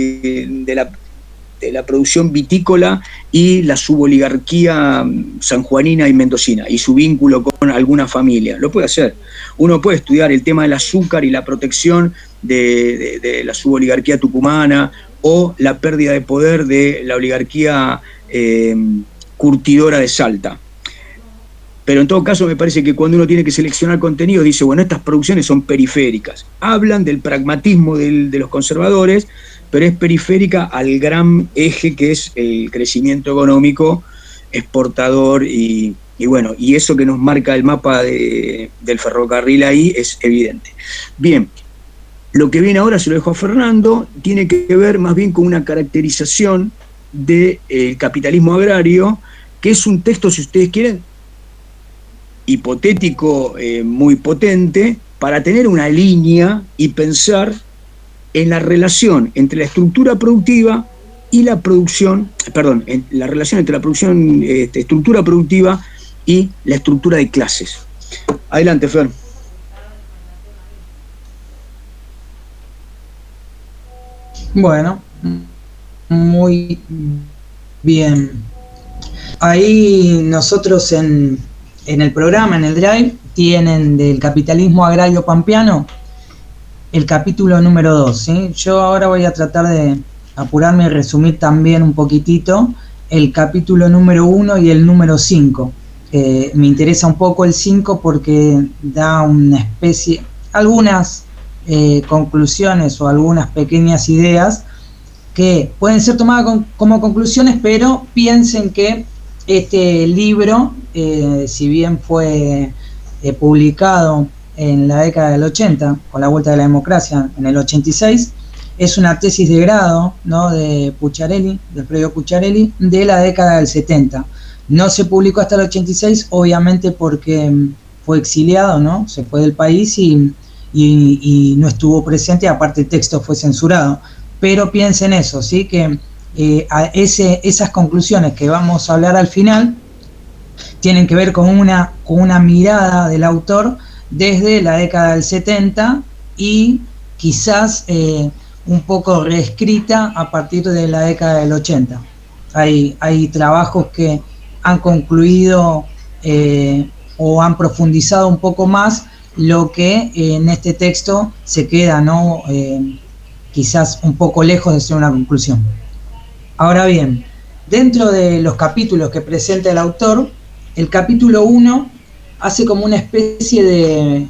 de la producción vitícola y la suboligarquía sanjuanina y mendocina y su vínculo con alguna familia. Lo puede hacer. Uno puede estudiar el tema del azúcar y la protección de la suboligarquía tucumana o la pérdida de poder de la oligarquía curtidora de Salta. Pero en todo caso me parece que cuando uno tiene que seleccionar contenido dice, bueno, estas producciones son periféricas. Hablan del pragmatismo de los conservadores, pero es periférica al gran eje que es el crecimiento económico, exportador y bueno, y eso que nos marca el mapa del ferrocarril ahí es evidente. Bien, lo que viene ahora, se lo dejo a Fernando, tiene que ver más bien con una caracterización del capitalismo agrario, que es un texto, si ustedes quieren, hipotético, muy potente, para tener una línea y pensar en la relación entre la estructura productiva y la producción, perdón, en la relación entre la producción, estructura productiva y la estructura de clases. Adelante, Fer. Bueno, muy bien. Ahí nosotros en el programa, en el Drive, tienen del capitalismo agrario pampeano el capítulo número 2, ¿sí? Yo ahora voy a tratar de apurarme y resumir también un poquitito el capítulo número 1 y el número 5. Me interesa un poco el 5 porque da una especie, algunas conclusiones o algunas pequeñas ideas que pueden ser tomadas como conclusiones, pero piensen que este libro, si bien fue publicado en la década del 80, con la vuelta de la democracia en el 86, es una tesis de grado, ¿no?, de Pucciarelli, del premio Pucciarelli, de la década del 70. No se publicó hasta el 86, obviamente porque fue exiliado, ¿no? Se fue del país y no estuvo presente, aparte el texto fue censurado. Pero piensen eso, ¿sí? Que esas conclusiones que vamos a hablar al final tienen que ver con una mirada del autor desde la década del 70 y quizás un poco reescrita a partir de la década del 80. Hay trabajos que han concluido o han profundizado un poco más lo que en este texto se queda, ¿no? Quizás un poco lejos de ser una conclusión. Ahora bien, dentro de los capítulos que presenta el autor, el capítulo 1 hace como una especie de,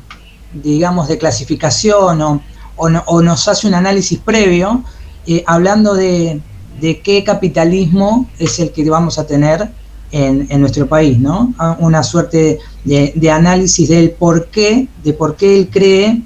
digamos, de clasificación o nos hace un análisis previo, hablando de qué capitalismo es el que vamos a tener en nuestro país, ¿no? Una suerte de análisis del por qué él cree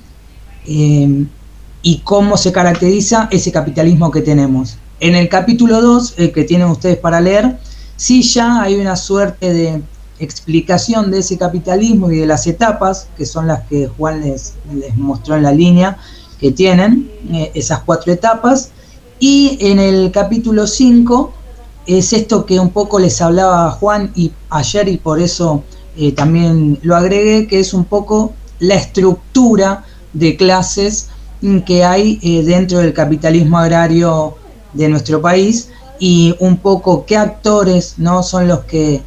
y cómo se caracteriza ese capitalismo que tenemos. En el capítulo 2, el que tienen ustedes para leer, sí ya hay una suerte de explicación de ese capitalismo y de las etapas, que son las que Juan les mostró en la línea que tienen, esas 4 etapas. Y en el capítulo 5 es esto que un poco les hablaba Juan ayer, y por eso también lo agregué, que es un poco la estructura de clases que hay dentro del capitalismo agrario de nuestro país, y un poco qué actores, ¿no?, son los que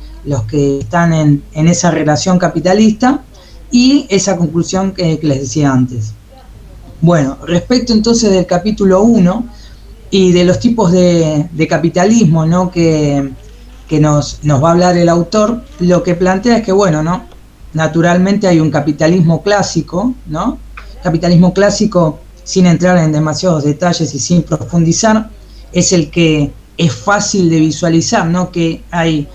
están en esa relación capitalista, y esa conclusión que les decía antes. Bueno, respecto entonces del capítulo 1 y de los tipos de capitalismo, ¿no?, que nos va a hablar el autor, lo que plantea es que, bueno, ¿no?, naturalmente hay un capitalismo clásico, ¿no? Capitalismo clásico, sin entrar en demasiados detalles y sin profundizar, es el que es fácil de visualizar, ¿no?, que hay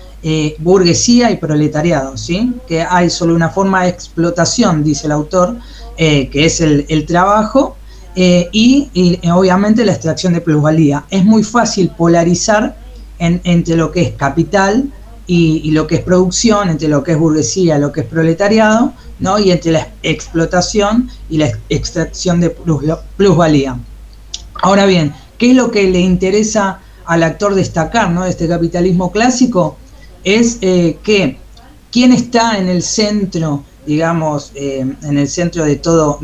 burguesía y proletariado, ¿sí? Que hay solo una forma de explotación, dice el autor, que es el trabajo, y obviamente la extracción de plusvalía. Es muy fácil polarizar entre lo que es capital y lo que es producción, entre lo que es burguesía y lo que es proletariado, ¿no?, y entre la explotación y la extracción de plusvalía. Ahora bien, ¿qué es lo que le interesa al actor destacar, ¿no?, de este capitalismo clásico? Es que quién está en el centro digamos, en el centro de todo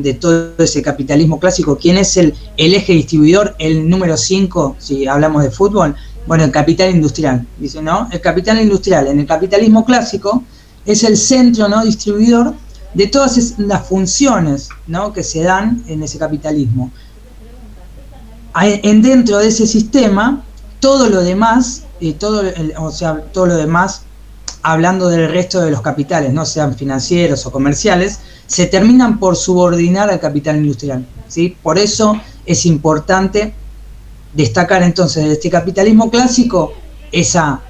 ese capitalismo clásico, ¿quién es el eje distribuidor, el número 5, si hablamos de fútbol? Bueno, el capital industrial, dice, ¿no? El capital industrial en el capitalismo clásico es el centro, ¿no?, distribuidor de todas las funciones, ¿no?, que se dan en ese capitalismo. Dentro de ese sistema, todo lo demás, todo lo demás, hablando del resto de los capitales, no sean financieros o comerciales, se terminan por subordinar al capital industrial, ¿sí? Por eso es importante destacar entonces de este capitalismo clásico esa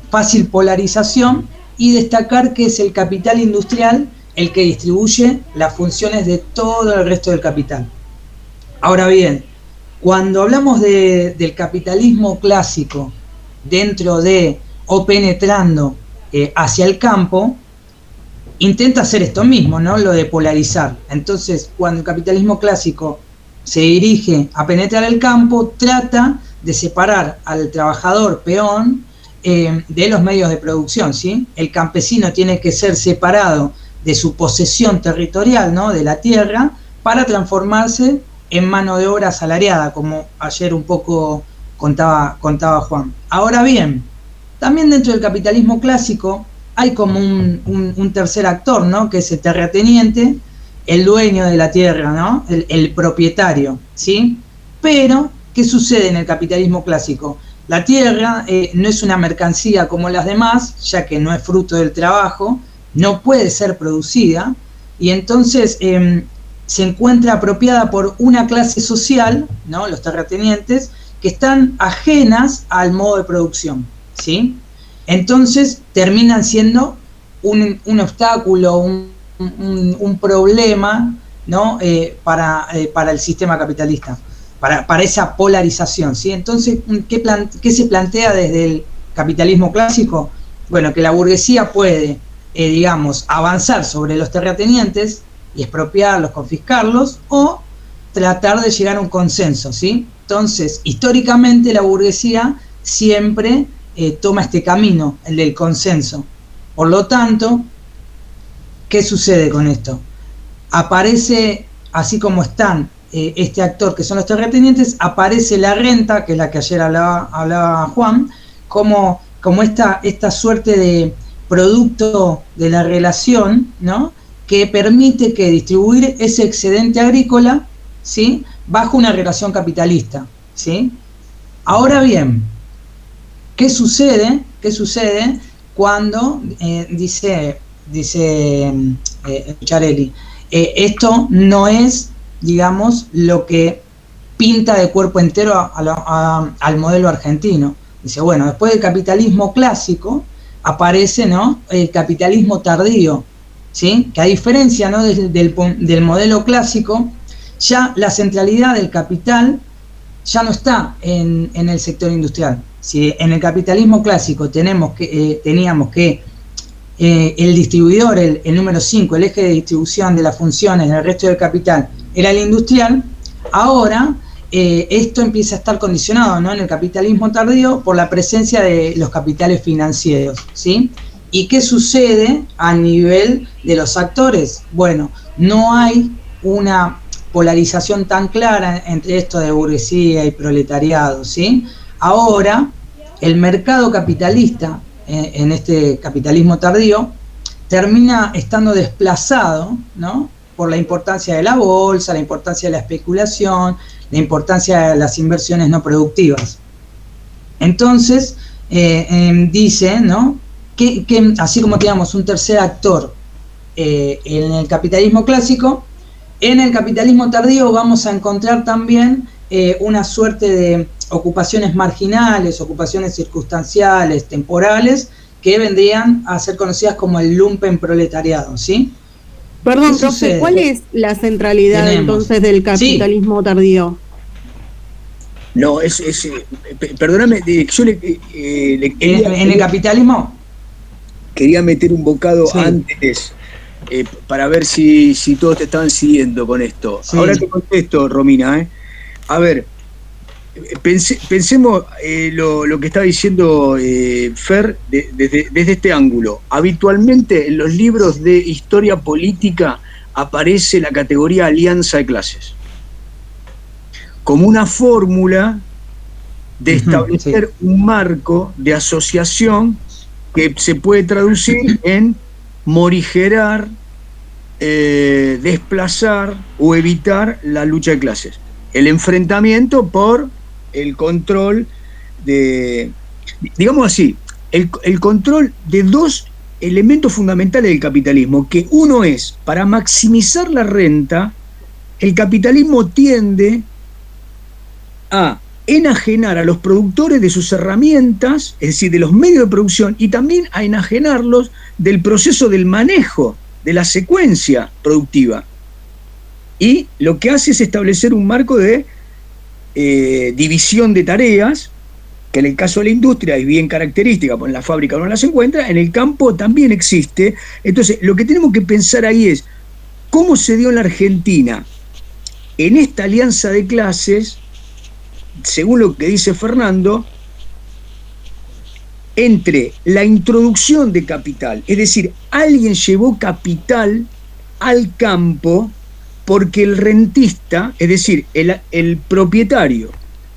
fácil polarización y destacar que es el capital industrial el que distribuye las funciones de todo el resto del capital. Ahora bien, cuando hablamos del capitalismo clásico dentro de o penetrando hacia el campo, intenta hacer esto mismo, ¿no?, lo de polarizar. Entonces, cuando el capitalismo clásico se dirige a penetrar el campo, trata de separar al trabajador peón de los medios de producción, ¿sí? El campesino tiene que ser separado de su posesión territorial, ¿no?, de la tierra, para transformarse en mano de obra asalariada, como ayer un poco contaba Juan. Ahora bien, también dentro del capitalismo clásico hay como un tercer actor, ¿no?, que es el terrateniente, el dueño de la tierra, ¿no?, el propietario, ¿sí? Pero, ¿qué sucede en el capitalismo clásico? La tierra no es una mercancía como las demás, ya que no es fruto del trabajo, no puede ser producida, y entonces se encuentra apropiada por una clase social, ¿no?, los terratenientes, que están ajenas al modo de producción, ¿sí? Entonces terminan siendo un obstáculo, un problema, ¿no?, para el sistema capitalista, para esa polarización, ¿sí? Entonces, ¿qué se plantea desde el capitalismo clásico? Bueno, que la burguesía puede, digamos, avanzar sobre los terratenientes y expropiarlos, confiscarlos, o tratar de llegar a un consenso, ¿sí? Entonces, históricamente la burguesía siempre toma este camino, el del consenso. Por lo tanto, ¿qué sucede con esto? Aparece, así como están este actor que son los terratenientes, aparece la renta, que es la que ayer hablaba Juan, como esta suerte de producto de la relación, ¿no?, que permite que distribuir ese excedente agrícola, ¿sí?, bajo una relación capitalista, ¿sí? Ahora bien, ¿qué sucede cuando dice Charelli, esto no es, digamos, lo que pinta de cuerpo entero al modelo argentino? Dice, bueno, después del capitalismo clásico aparece, ¿no?, el capitalismo tardío, ¿sí?, que a diferencia, ¿no?, del modelo clásico, ya la centralidad del capital ya no está en el sector industrial. Si en el capitalismo clásico teníamos que el distribuidor, el número 5, el eje de distribución de las funciones del resto del capital era el industrial, ahora esto empieza a estar condicionado, ¿no?, en el capitalismo tardío por la presencia de los capitales financieros, ¿sí? ¿Y qué sucede a nivel de los actores? Bueno, no hay una polarización tan clara entre esto de burguesía y proletariado, ¿sí? Ahora, el mercado capitalista, en este capitalismo tardío, termina estando desplazado, ¿no?, por la importancia de la bolsa, la importancia de la especulación, la importancia de las inversiones no productivas. Entonces, dice, ¿no?, que así como teníamos un tercer actor en el capitalismo clásico, en el capitalismo tardío vamos a encontrar también una suerte de ocupaciones marginales, ocupaciones circunstanciales, temporales, que vendrían a ser conocidas como el lumpenproletariado, ¿sí? Perdón, profe, ¿cuál es la centralidad entonces del capitalismo tardío? No, perdóname, yo en el capitalismo quería meter un bocado antes para ver si todos te estaban siguiendo con esto. Sí. Ahora te contesto, Romina. A ver, Pensemos lo que está diciendo Fer desde este ángulo. Habitualmente en los libros de historia política aparece la categoría alianza de clases como una fórmula de establecer un marco de asociación que se puede traducir en morigerar, desplazar o evitar la lucha de clases. El enfrentamiento por el control de, digamos así, el control de dos elementos fundamentales del capitalismo, que uno es, para maximizar la renta, el capitalismo tiende a enajenar a los productores de sus herramientas, es decir, de los medios de producción, y también a enajenarlos del proceso del manejo, de la secuencia productiva. Y lo que hace es establecer un marco de división de tareas, que en el caso de la industria es bien característica, porque en la fábrica no las encuentra, en el campo también existe. Entonces, lo que tenemos que pensar ahí es cómo se dio en la Argentina, en esta alianza de clases, según lo que dice Fernando, entre la introducción de capital, es decir, alguien llevó capital al campo porque el rentista, es decir, el propietario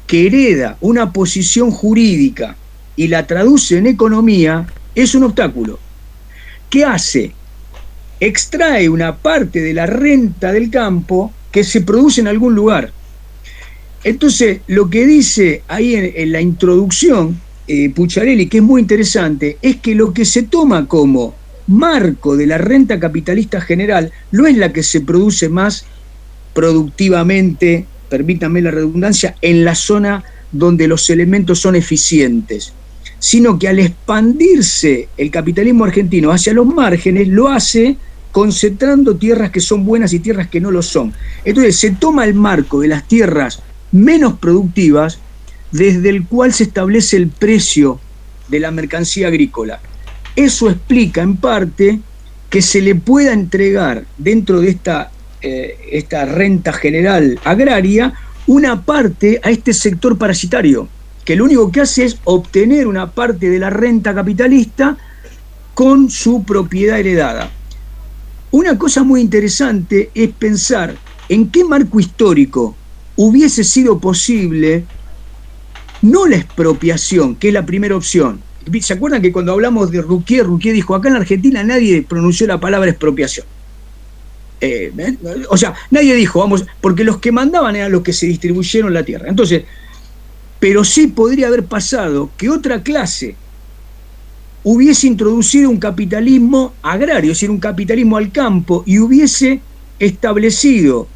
que hereda una posición jurídica y la traduce en economía, es un obstáculo. ¿Qué hace? Extrae una parte de la renta del campo que se produce en algún lugar. Entonces, lo que dice ahí en la introducción Pucciarelli, que es muy interesante, es que lo que se toma como marco de la renta capitalista general no es la que se produce más productivamente, permítanme la redundancia, en la zona donde los elementos son eficientes, sino que al expandirse el capitalismo argentino hacia los márgenes, lo hace concentrando tierras que son buenas y tierras que no lo son. Entonces se toma el marco de las tierras menos productivas, desde el cual se establece el precio de la mercancía agrícola. Eso explica en parte que se le pueda entregar dentro de esta renta general agraria una parte a este sector parasitario, que lo único que hace es obtener una parte de la renta capitalista con su propiedad heredada. Una cosa muy interesante es pensar en qué marco histórico hubiese sido posible no la expropiación, que es la primera opción. ¿Se acuerdan que cuando hablamos de Ruquier dijo, acá en la Argentina nadie pronunció la palabra expropiación? O sea, nadie dijo, vamos, porque los que mandaban eran los que se distribuyeron la tierra. Entonces, pero sí podría haber pasado que otra clase hubiese introducido un capitalismo agrario, es decir, un capitalismo al campo, y hubiese establecido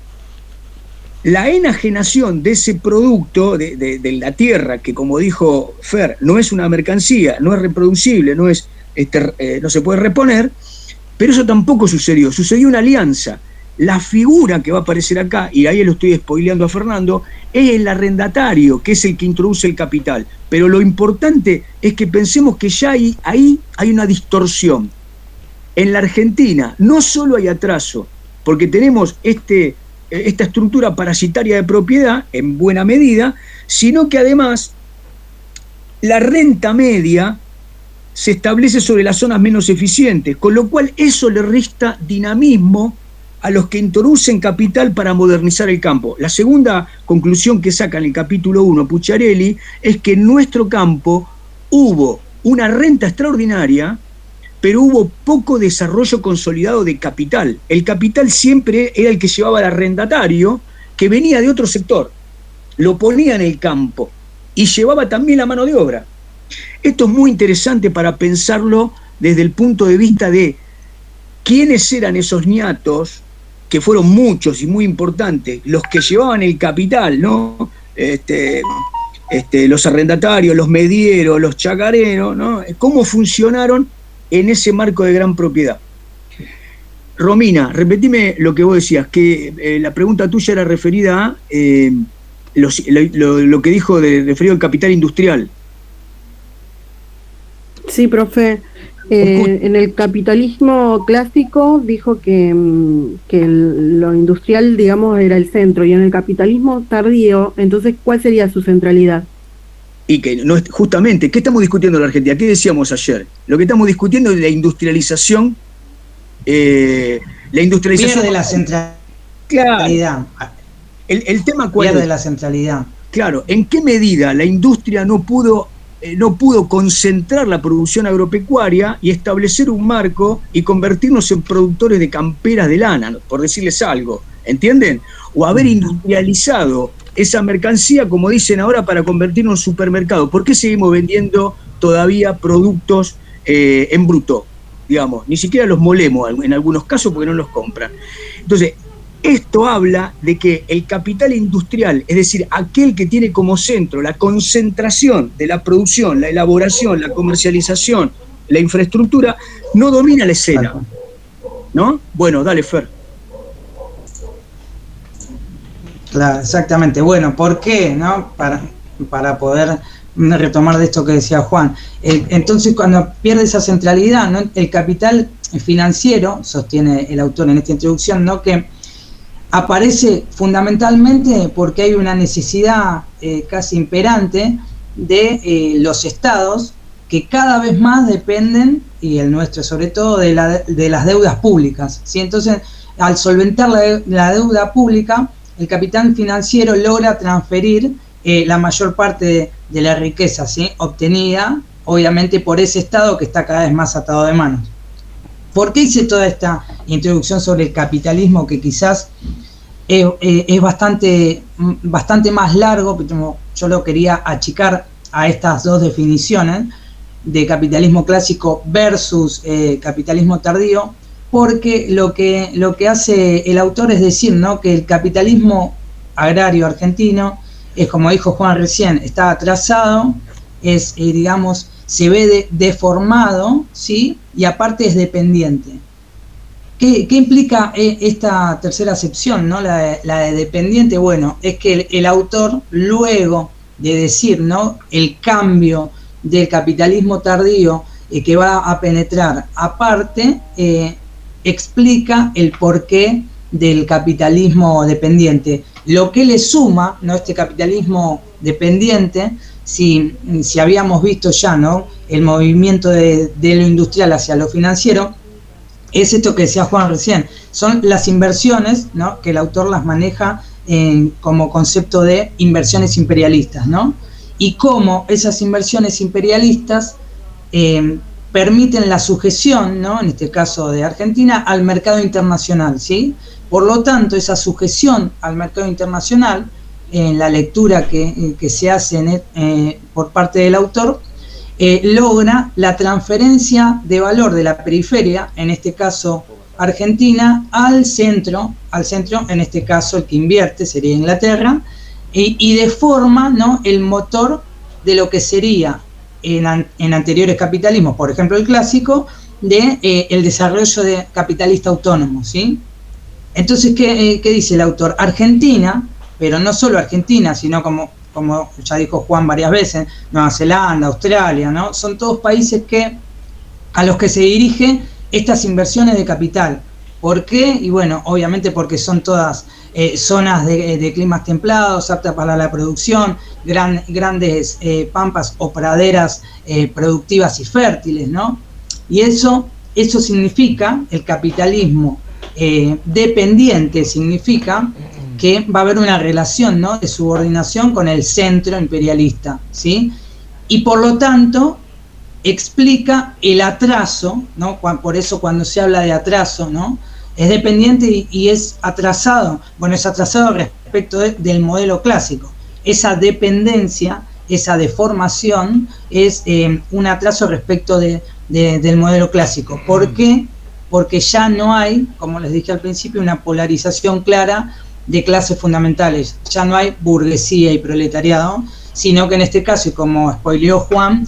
la enajenación de ese producto, de la tierra, que como dijo Fer, no es una mercancía, no es reproducible, no se puede reponer, pero eso tampoco sucedió. Sucedió una alianza. La figura que va a aparecer acá, y ahí lo estoy spoileando a Fernando, es el arrendatario, que es el que introduce el capital. Pero lo importante es que pensemos que ya ahí hay una distorsión. En la Argentina no solo hay atraso, porque tenemos esta estructura parasitaria de propiedad, en buena medida, sino que además la renta media se establece sobre las zonas menos eficientes, con lo cual eso le resta dinamismo a los que introducen capital para modernizar el campo. La segunda conclusión que saca en el capítulo 1 Pucciarelli es que en nuestro campo hubo una renta extraordinaria, pero hubo poco desarrollo consolidado de capital. El capital siempre era el que llevaba al arrendatario, que venía de otro sector, lo ponía en el campo y llevaba también la mano de obra. Esto es muy interesante para pensarlo desde el punto de vista de quiénes eran esos ñatos, que fueron muchos y muy importantes, los que llevaban el capital, ¿no? Los arrendatarios, los medieros, los chacareros, ¿no? ¿Cómo funcionaron en ese marco de gran propiedad? Romina, repetime lo que vos decías, que la pregunta tuya era referida a lo que dijo referido al capital industrial. Sí, profe. En el capitalismo clásico dijo que lo industrial, digamos, era el centro, y en el capitalismo tardío, entonces, ¿cuál sería su centralidad? Y que no es, justamente, ¿qué estamos discutiendo en la Argentina? ¿Qué decíamos ayer? Lo que estamos discutiendo es la industrialización. La industrialización pierde la centralidad. Claro. El tema cuál pierde es? La centralidad. Claro, ¿en qué medida la industria no pudo concentrar la producción agropecuaria y establecer un marco y convertirnos en productores de camperas de lana, por decirles algo, ¿entienden? O haber industrializado esa mercancía, como dicen ahora, para convertirnos en supermercado. ¿Por qué seguimos vendiendo todavía productos en bruto? Digamos, ni siquiera los molemos en algunos casos porque no los compran. Entonces, esto habla de que el capital industrial, es decir, aquel que tiene como centro la concentración de la producción, la elaboración, la comercialización, la infraestructura, no domina la escena, ¿no? Bueno, dale, Fer. Claro, exactamente. Bueno, ¿por qué? ¿No? Para poder retomar de esto que decía Juan. Entonces, cuando pierde esa centralidad, ¿no? El capital financiero, sostiene el autor en esta introducción, ¿no? Que aparece fundamentalmente porque hay una necesidad casi imperante de los estados que cada vez más dependen, y el nuestro sobre todo, de las deudas públicas, ¿sí? Entonces, al solventar la deuda pública, el capital financiero logra transferir la mayor parte de la riqueza, ¿sí? Obtenida, obviamente, por ese estado que está cada vez más atado de manos. ¿Por qué hice toda esta introducción sobre el capitalismo, que quizás es bastante más largo, pero yo lo quería achicar a estas dos definiciones de capitalismo clásico versus capitalismo tardío? Porque lo que hace el autor es decir, ¿no? Que el capitalismo agrario argentino es, como dijo Juan recién, está atrasado, es digamos, se ve deformado, ¿sí? Y aparte es dependiente. ¿Qué implica esta tercera acepción, ¿no? La de dependiente? Bueno, es que el autor, luego de decir, ¿no? El cambio del capitalismo tardío que va a penetrar, aparte, explica el porqué del capitalismo dependiente. Lo que le suma, ¿no? Este capitalismo dependiente, si habíamos visto ya, ¿no? El movimiento de lo industrial hacia lo financiero, es esto que decía Juan recién, son las inversiones, ¿no? Que el autor las maneja como concepto de inversiones imperialistas, ¿no? Y cómo esas inversiones imperialistas permiten la sujeción, ¿no? En este caso de Argentina, al mercado internacional, ¿sí? Por lo tanto, esa sujeción al mercado internacional, en la lectura que se hace por parte del autor, logra la transferencia de valor de la periferia, en este caso Argentina, al centro, en este caso el que invierte sería Inglaterra, y deforma, ¿no? El motor de lo que sería en anteriores capitalismos, por ejemplo el clásico, el desarrollo de capitalista autónomo, ¿sí? Entonces, ¿qué dice el autor? Argentina, pero no solo Argentina, sino como ya dijo Juan varias veces, Nueva Zelanda, Australia, ¿no? Son todos países a los que se dirigen estas inversiones de capital. ¿Por qué? Y bueno, obviamente porque son todas zonas de climas templados, aptas para la producción, grandes pampas o praderas productivas y fértiles, ¿no? Y eso significa, el capitalismo dependiente significa que va a haber una relación, ¿no? De subordinación con el centro imperialista, ¿sí? Y por lo tanto explica el atraso, ¿no? Por eso cuando se habla de atraso, ¿no? Es dependiente y es atrasado. Bueno, es atrasado respecto del modelo clásico. Esa dependencia, esa deformación es un atraso respecto del modelo clásico. ¿Por qué? Porque ya no hay, como les dije al principio, una polarización clara de clases fundamentales. Ya no hay burguesía y proletariado, sino que en este caso, y como spoileó Juan,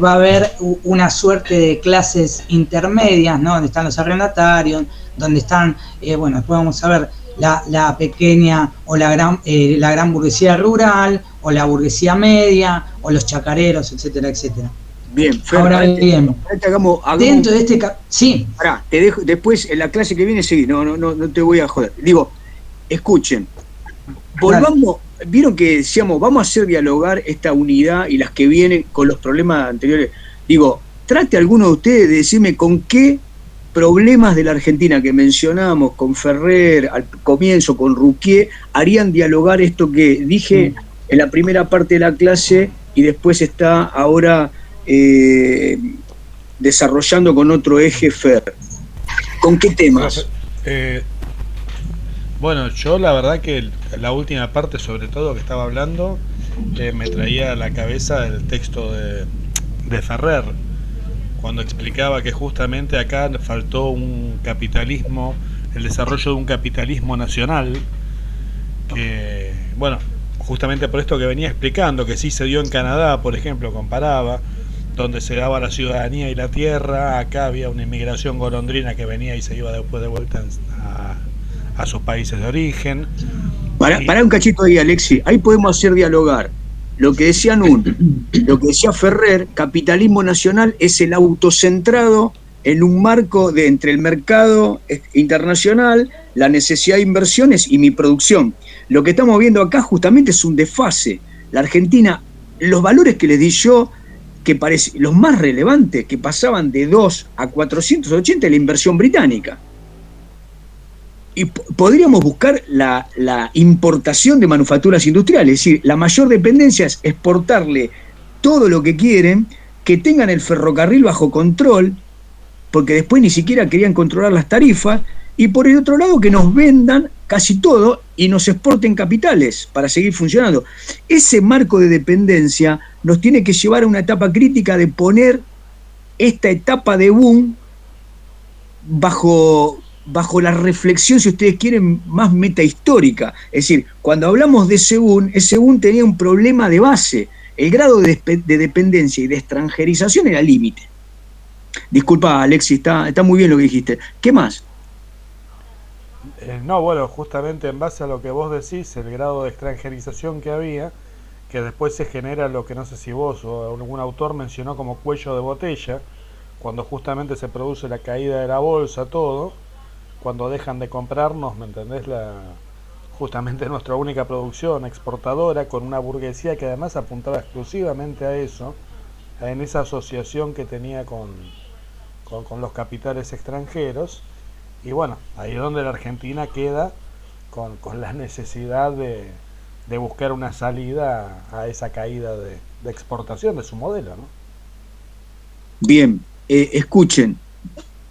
va a haber una suerte de clases intermedias, ¿no? Donde están los arrendatarios, donde están, bueno, después vamos a ver la pequeña o la gran burguesía rural, o la burguesía media, o los chacareros, etcétera, etcétera. Bien, Fer, Ahora bien, hagamos dentro de este... Sí. Pará, te dejo, después en la clase que viene seguí, no te voy a joder. Digo, escuchen, volvamos, vieron que decíamos, vamos a hacer dialogar esta unidad y las que vienen con los problemas anteriores. Digo, trate alguno de ustedes de decirme con qué problemas de la Argentina que mencionamos, con Ferrer, al comienzo, con Ruquier, harían dialogar esto que dije en la primera parte de la clase y después está ahora desarrollando con otro eje Fer. ¿Con qué temas? Bueno, yo la verdad que la última parte, sobre todo que estaba hablando, me traía a la cabeza el texto de Ferrer, cuando explicaba que justamente acá faltó un capitalismo, el desarrollo de un capitalismo nacional, que, bueno, justamente por esto que venía explicando, que sí se dio en Canadá, por ejemplo, comparaba, donde se daba la ciudadanía y la tierra, acá había una inmigración golondrina que venía y se iba después de vuelta a sus países de origen. Pará un cachito ahí, Alexi, ahí podemos hacer dialogar. Lo que decía Nun, lo que decía Ferrer, capitalismo nacional es el autocentrado en un marco de entre el mercado internacional, la necesidad de inversiones y mi producción. Lo que estamos viendo acá justamente es un desfase. La Argentina, los valores que les di yo, que parecen los más relevantes, que pasaban de 2 a 480 de la inversión británica. Y podríamos buscar la importación de manufacturas industriales, es decir, la mayor dependencia es exportarle todo lo que quieren, que tengan el ferrocarril bajo control, porque después ni siquiera querían controlar las tarifas, y por el otro lado que nos vendan casi todo y nos exporten capitales para seguir funcionando. Ese marco de dependencia nos tiene que llevar a una etapa crítica de poner esta etapa de boom bajo la reflexión, si ustedes quieren, más metahistórica. Es decir, cuando hablamos de ese boom tenía un problema de base. El grado de dependencia y de extranjerización era límite. Disculpa, Alexis, está muy bien lo que dijiste. ¿Qué más? No, bueno, justamente en base a lo que vos decís, el grado de extranjerización que había, que después se genera lo que no sé si vos o algún autor mencionó como cuello de botella, cuando justamente se produce la caída de la bolsa, todo, cuando dejan de comprarnos, ¿me entendés? Justamente nuestra única producción exportadora, con una burguesía que además apuntaba exclusivamente a eso, en esa asociación que tenía con los capitales extranjeros. Y bueno, ahí es donde la Argentina queda con la necesidad de buscar una salida a esa caída de exportación de su modelo, ¿no? Bien, escuchen,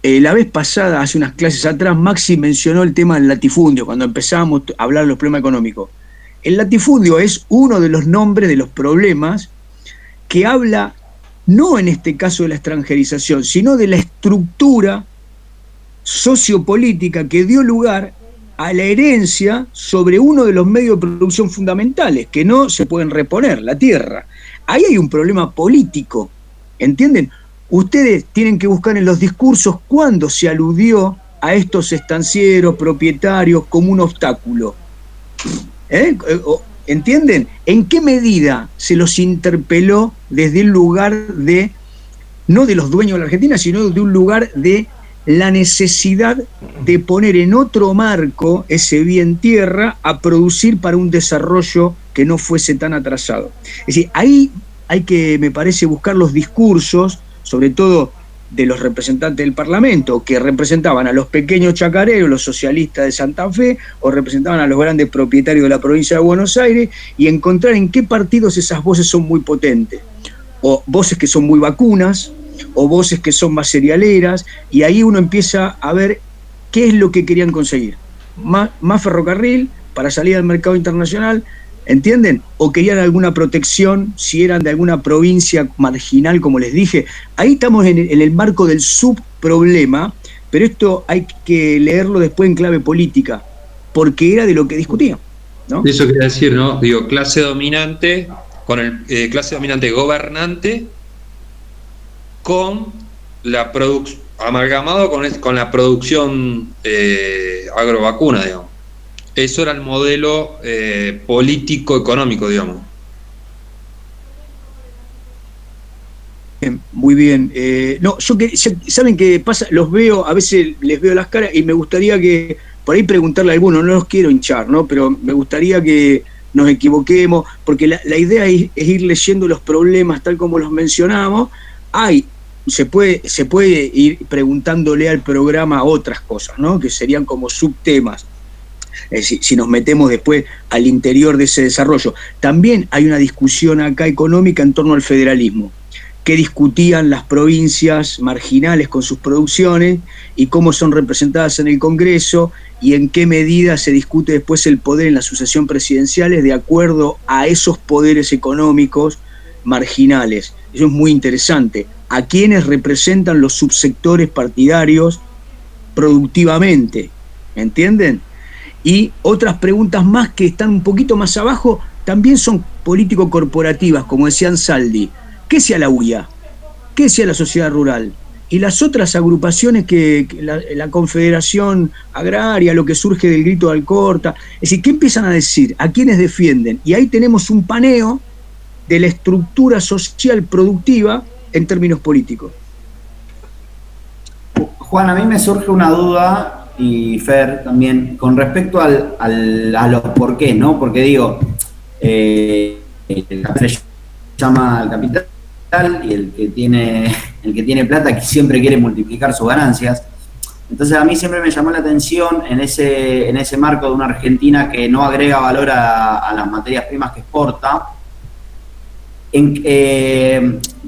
la vez pasada, hace unas clases atrás, Maxi mencionó el tema del latifundio, cuando empezábamos a hablar de los problemas económicos. El latifundio es uno de los nombres de los problemas que habla, no en este caso de la extranjerización, sino de la estructura sociopolítica que dio lugar a la herencia sobre uno de los medios de producción fundamentales, que no se pueden reponer, la tierra. Ahí hay un problema político, ¿entienden? Ustedes tienen que buscar en los discursos cuándo se aludió a estos estancieros, propietarios, como un obstáculo. ¿Entienden? ¿En qué medida se los interpeló desde el lugar de, no de los dueños de la Argentina, sino de un lugar de la necesidad de poner en otro marco ese bien tierra a producir para un desarrollo que no fuese tan atrasado? Es decir, ahí hay que, me parece, buscar los discursos, sobre todo de los representantes del Parlamento, que representaban a los pequeños chacareros, los socialistas de Santa Fe, o representaban a los grandes propietarios de la provincia de Buenos Aires, y encontrar en qué partidos esas voces son muy potentes, o voces que son muy vacunas, o voces que son más cerealeras, y ahí uno empieza a ver qué es lo que querían conseguir. Más ferrocarril para salir al mercado internacional, ¿entienden? O querían alguna protección, si eran de alguna provincia marginal, como les dije. Ahí estamos en el marco del subproblema, pero esto hay que leerlo después en clave política, porque era de lo que discutían, ¿no? Eso quería decir, ¿no? Digo, clase dominante, con el clase dominante gobernante, con la producción, amalgamado con la producción agrovacuna, digamos. Eso era el modelo político-económico, digamos. muy bien. No, ¿saben qué pasa? Los veo, a veces les veo las caras y me gustaría que, por ahí preguntarle a alguno, no los quiero hinchar, ¿no? Pero me gustaría que nos equivoquemos, porque la idea es ir leyendo los problemas tal como los mencionamos. Se puede ir preguntándole al programa otras cosas, ¿no? Que serían como subtemas. Si nos metemos después al interior de ese desarrollo. También hay una discusión acá económica en torno al federalismo, que discutían las provincias marginales con sus producciones y cómo son representadas en el Congreso y en qué medida se discute después el poder en la sucesión presidencial de acuerdo a esos poderes económicos marginales. Eso es muy interesante. ¿A quiénes representan los subsectores partidarios productivamente? ¿Me entienden? Y otras preguntas más que están un poquito más abajo también son político-corporativas, como decía Ansaldi. ¿Qué sea la UIA? ¿Qué sea la sociedad rural? Y las otras agrupaciones que la Confederación Agraria, lo que surge del Grito de Alcorta. Es decir, ¿qué empiezan a decir? ¿A quiénes defienden? Y ahí tenemos un paneo de la estructura social productiva en términos políticos. Juan, a mí me surge una duda, y Fer también, con respecto a los porqués, ¿no? Porque digo, el capital se llama el capital y el que tiene plata que siempre quiere multiplicar sus ganancias. Entonces a mí siempre me llamó la atención en ese marco de una Argentina que no agrega valor a las materias primas que exporta,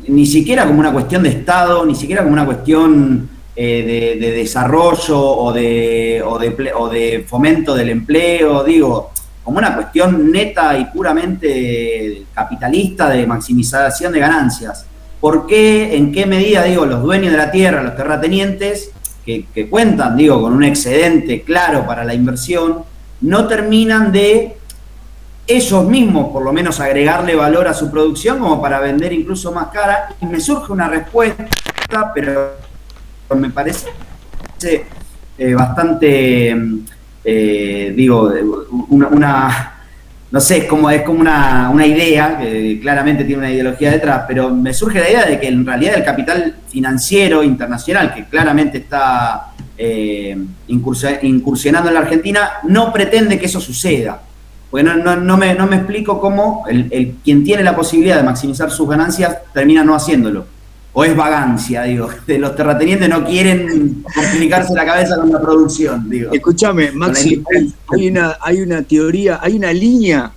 ni siquiera como una cuestión de Estado, ni siquiera como una cuestión de desarrollo o de fomento del empleo, digo, como una cuestión neta y puramente capitalista de maximización de ganancias. ¿Por qué, en qué medida, digo, los dueños de la tierra, los terratenientes, que cuentan, digo, con un excedente claro para la inversión, no terminan de ellos mismos, por lo menos, agregarle valor a su producción como para vender incluso más cara? Y me surge una respuesta, pero me parece bastante, digo, no sé, es como una idea, que claramente tiene una ideología detrás, pero me surge la idea de que en realidad el capital financiero internacional, que claramente está incursionando en la Argentina, no pretende que eso suceda. Porque no me explico cómo quien tiene la posibilidad de maximizar sus ganancias termina no haciéndolo. O es vagancia, digo, de los terratenientes no quieren complicarse la cabeza con la producción, digo. Escúchame, Maxi, hay una teoría, hay una línea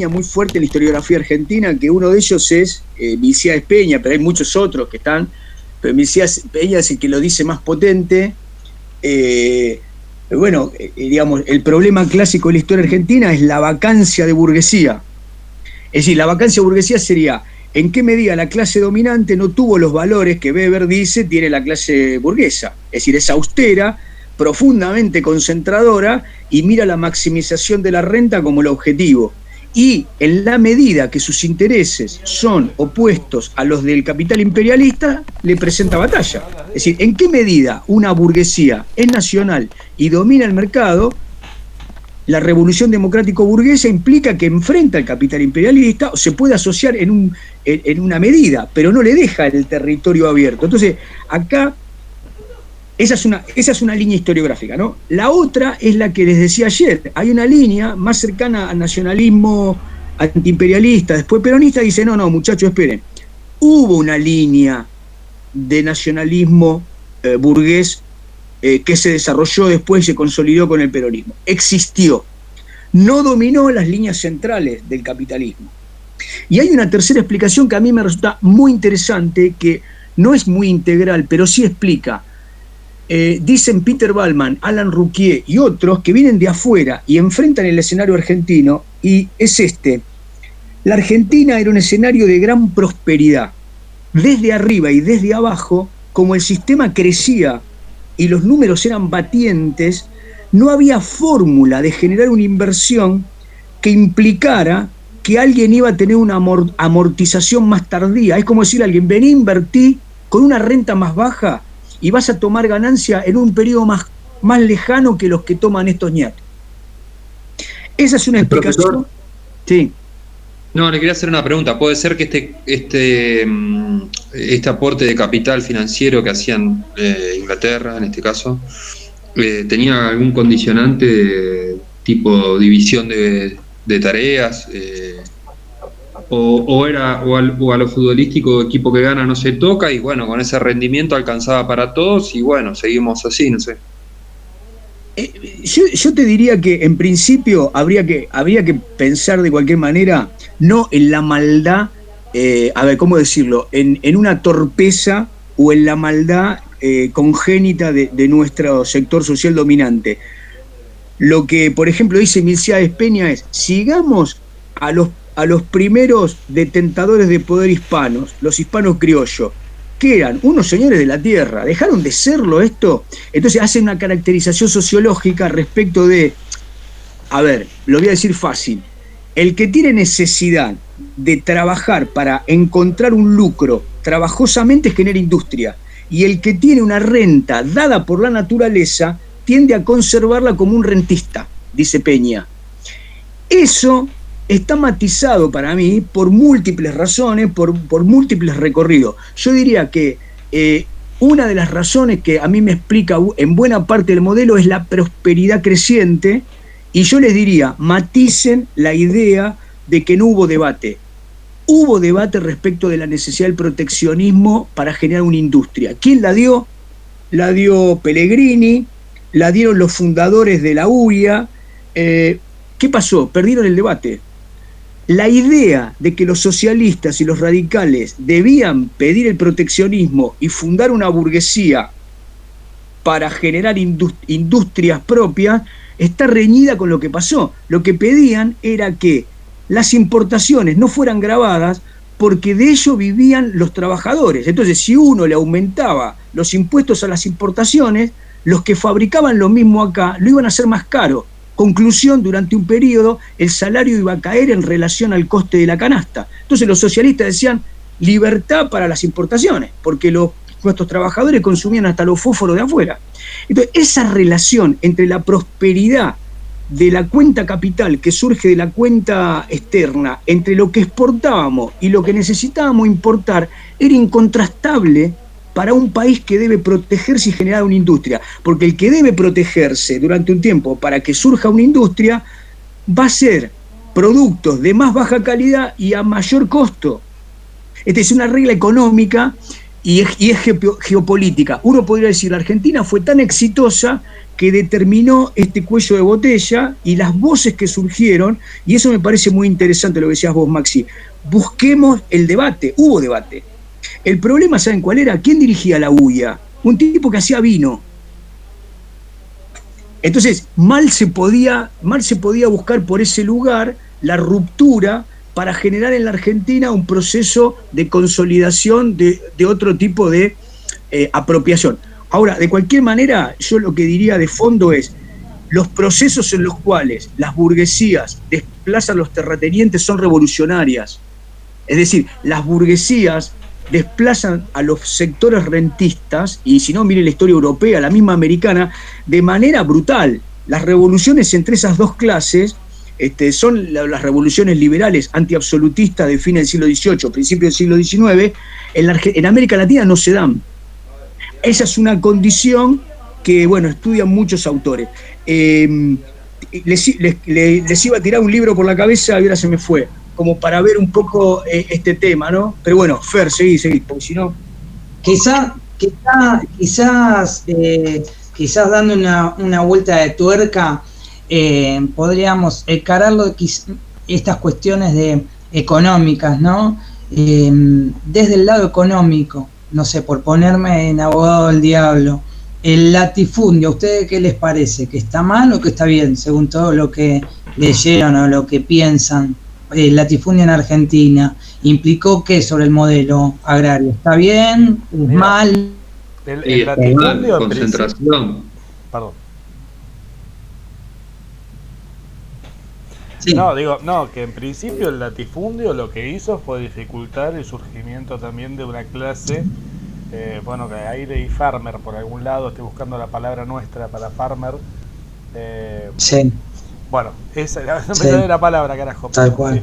muy fuerte en la historiografía argentina, que uno de ellos es Milcíades Peña, pero hay muchos otros que están, pero Milcíades Peña es el que lo dice más potente. Digamos, el problema clásico de la historia argentina es la vacancia de burguesía. Es decir, la vacancia de burguesía sería en qué medida la clase dominante no tuvo los valores que Weber dice tiene la clase burguesa. Es decir, es austera, profundamente concentradora y mira la maximización de la renta como el objetivo. Y en la medida que sus intereses son opuestos a los del capital imperialista, le presenta batalla. Es decir, en qué medida una burguesía es nacional y domina el mercado, la revolución democrático-burguesa implica que enfrenta al capital imperialista, o se puede asociar en una medida, pero no le deja el territorio abierto. Entonces, acá, esa es una línea historiográfica, ¿no? La otra es la que les decía ayer. Hay una línea más cercana al nacionalismo antiimperialista, después peronista, dice, no, muchachos, esperen. Hubo una línea de nacionalismo burgués que se desarrolló después y se consolidó con el peronismo. Existió. No dominó las líneas centrales del capitalismo. Y hay una tercera explicación que a mí me resulta muy interesante, que no es muy integral, pero sí explica. Dicen Peter Ballman, Alan Rouquier y otros que vienen de afuera y enfrentan el escenario argentino, y es este. La Argentina era un escenario de gran prosperidad. Desde arriba y desde abajo, como el sistema crecía y los números eran batientes, no había fórmula de generar una inversión que implicara que alguien iba a tener una amortización más tardía. Es como decir a alguien, vení, invertí con una renta más baja y vas a tomar ganancia en un periodo más lejano que los que toman estos ñatos. Esa es una explicación. Profesor, sí. No, le quería hacer una pregunta. ¿Puede ser que este aporte de capital financiero que hacían Inglaterra, en este caso, tenía algún condicionante tipo división de tareas, o a lo futbolístico, equipo que gana no se toca, y bueno, con ese rendimiento alcanzaba para todos, y bueno, seguimos así, no sé. Yo te diría que en principio habría que pensar de cualquier manera, no en la maldad, a ver, ¿cómo decirlo? En una torpeza o en la maldad congénita de nuestro sector social dominante. Lo que, por ejemplo, dice Milciades Peña es, sigamos a los primeros detentadores de poder hispanos, los hispanos criollos, que eran unos señores de la tierra, dejaron de serlo esto. Entonces hacen una caracterización sociológica respecto de, a ver, lo voy a decir fácil, el que tiene necesidad de trabajar para encontrar un lucro trabajosamente genera industria, y el que tiene una renta dada por la naturaleza tiende a conservarla como un rentista, dice Peña. Eso está matizado para mí por múltiples razones, por múltiples recorridos. Yo diría que una de las razones que a mí me explica en buena parte del modelo es la prosperidad creciente, y yo les diría, maticen la idea de que no hubo debate. Hubo debate respecto de la necesidad del proteccionismo para generar una industria. ¿Quién la dio? La dio Pellegrini, la dieron los fundadores de la UIA. ¿Qué pasó? Perdieron el debate. La idea de que los socialistas y los radicales debían pedir el proteccionismo y fundar una burguesía para generar industrias propias está reñida con lo que pasó. Lo que pedían era que las importaciones no fueran gravadas porque de ello vivían los trabajadores. Entonces, si uno le aumentaba los impuestos a las importaciones, los que fabricaban lo mismo acá lo iban a hacer más caro. Conclusión, durante un periodo el salario iba a caer en relación al coste de la canasta. Entonces los socialistas decían libertad para las importaciones, porque nuestros trabajadores consumían hasta los fósforos de afuera. Entonces esa relación entre la prosperidad de la cuenta capital que surge de la cuenta externa, entre lo que exportábamos y lo que necesitábamos importar, era incontrastable para un país que debe protegerse y generar una industria, porque el que debe protegerse durante un tiempo para que surja una industria va a ser productos de más baja calidad y a mayor costo. Esta es una regla económica y es geopolítica. Uno podría decir, la Argentina fue tan exitosa que determinó este cuello de botella y las voces que surgieron, y eso me parece muy interesante lo que decías vos, Maxi. Busquemos el debate, hubo debate. El problema, ¿saben cuál era? ¿Quién dirigía la UIA? Un tipo que hacía vino. Entonces, mal se podía buscar por ese lugar la ruptura para generar en la Argentina un proceso de consolidación de otro tipo de apropiación. Ahora, de cualquier manera, yo lo que diría de fondo es, los procesos en los cuales las burguesías desplazan los terratenientes son revolucionarias. Es decir, las burguesías desplazan a los sectores rentistas, y si no, mire la historia europea, la misma americana, de manera brutal. Las revoluciones entre esas dos clases son las revoluciones liberales antiabsolutistas de fin del siglo XVIII, principio del siglo XIX, en América Latina no se dan. Esa es una condición que, bueno, estudian muchos autores. Les iba a tirar un libro por la cabeza y ahora se me fue, como para ver un poco este tema, ¿no? Pero bueno, Fer, seguí, porque si no... Quizás dando una vuelta de tuerca, podríamos encararlo estas cuestiones económicas, ¿no? Desde el lado económico, no sé, por ponerme en abogado del diablo, el latifundio, ¿a ustedes qué les parece? ¿Que está mal o que está bien, según todo lo que leyeron o lo que piensan? El latifundio en Argentina ¿implicó qué sobre el modelo agrario? ¿Está bien? ¿Es mal? El latifundio, concentración. Perdón. Sí. Que en principio el latifundio lo que hizo fue dificultar el surgimiento también de una clase, que ahí leí farmer por algún lado, estoy buscando la palabra nuestra para farmer. Sí. Bueno, esa no me sale la palabra, carajo. Tal cual.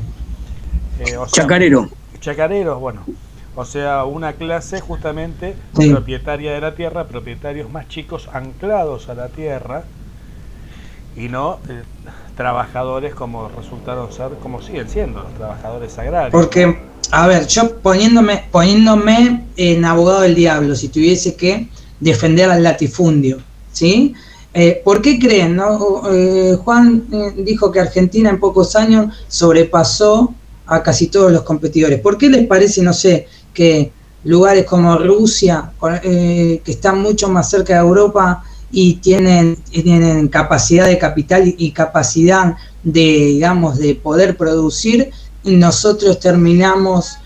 Sí. Chacarero. Chacareros, bueno. O sea, una clase justamente Sí. propietaria de la tierra, propietarios más chicos anclados a la tierra y no trabajadores como resultaron ser, como siguen siendo los trabajadores agrarios. Porque, a ver, yo poniéndome en abogado del diablo, si tuviese que defender al latifundio, ¿sí? ¿Por qué creen, no? Juan dijo que Argentina en pocos años sobrepasó a casi todos los competidores. ¿Por qué les parece, no sé, que lugares como Rusia, que están mucho más cerca de Europa y tienen capacidad de capital y capacidad de, digamos, de poder producir, y nosotros terminamos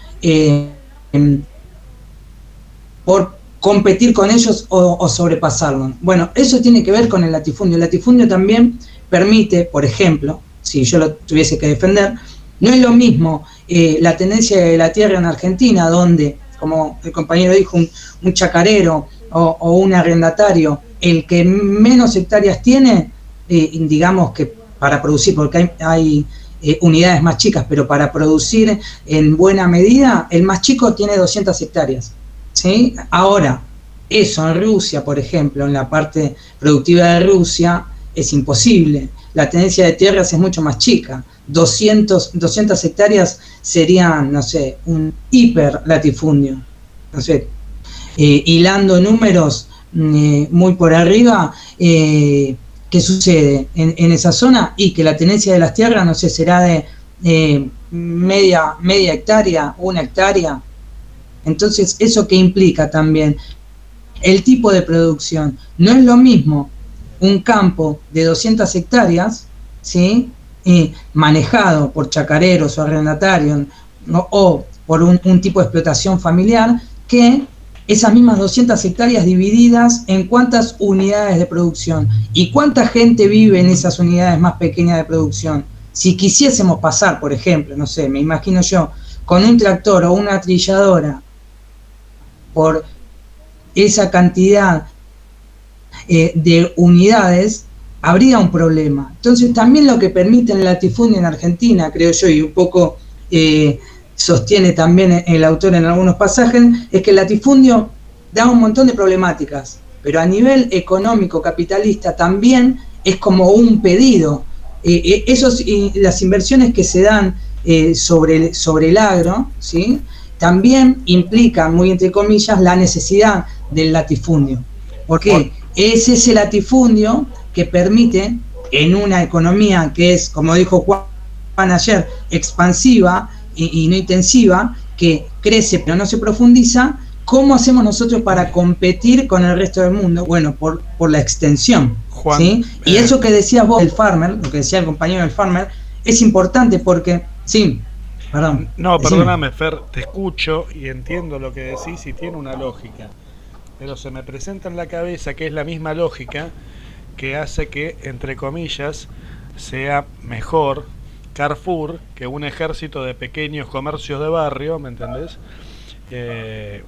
por competir con ellos o sobrepasarlos? Bueno, eso tiene que ver con el latifundio. El latifundio también permite, por ejemplo, si yo lo tuviese que defender, no es lo mismo la tenencia de la tierra en Argentina, donde, como el compañero dijo, un chacarero o un arrendatario, el que menos hectáreas tiene, digamos que para producir, porque hay unidades más chicas, pero para producir en buena medida, el más chico tiene 200 hectáreas. ¿Sí? Ahora, eso en Rusia, por ejemplo, en la parte productiva de Rusia, es imposible. La tenencia de tierras es mucho más chica. 200 hectáreas serían, no sé, un hiper latifundio. No sé, hilando números muy por arriba, ¿qué sucede en esa zona? Y que la tenencia de las tierras, no sé, será de media hectárea, 1 hectárea. Entonces, ¿eso qué implica también? El tipo de producción. No es lo mismo un campo de 200 hectáreas, ¿sí? Manejado por chacareros o arrendatarios, ¿no? O por un tipo de explotación familiar, que esas mismas 200 hectáreas divididas en cuántas unidades de producción y cuánta gente vive en esas unidades más pequeñas de producción. Si quisiésemos pasar, por ejemplo, no sé, me imagino yo, con un tractor o una trilladora por esa cantidad de unidades, habría un problema. Entonces, también lo que permite el latifundio en Argentina, creo yo, y un poco sostiene también el autor en algunos pasajes, es que el latifundio da un montón de problemáticas, pero a nivel económico, capitalista, también es como un pedido. Las inversiones que se dan sobre el agro, ¿sí?, también implican, muy entre comillas, la necesidad del latifundio. Porque es ese latifundio que permite, en una economía que es, como dijo Juan ayer, expansiva y no intensiva, que crece pero no se profundiza, ¿cómo hacemos nosotros para competir con el resto del mundo? Bueno, por la extensión. Juan, ¿sí? Y eso que decías vos, el farmer, lo que decía el compañero del farmer, es importante porque, sí, perdón. No, decime. perdóname, Fer, te escucho y entiendo lo que decís y tiene una lógica, pero se me presenta en la cabeza que es la misma lógica que hace que, entre comillas, sea mejor Carrefour que un ejército de pequeños comercios de barrio, ¿me entendés?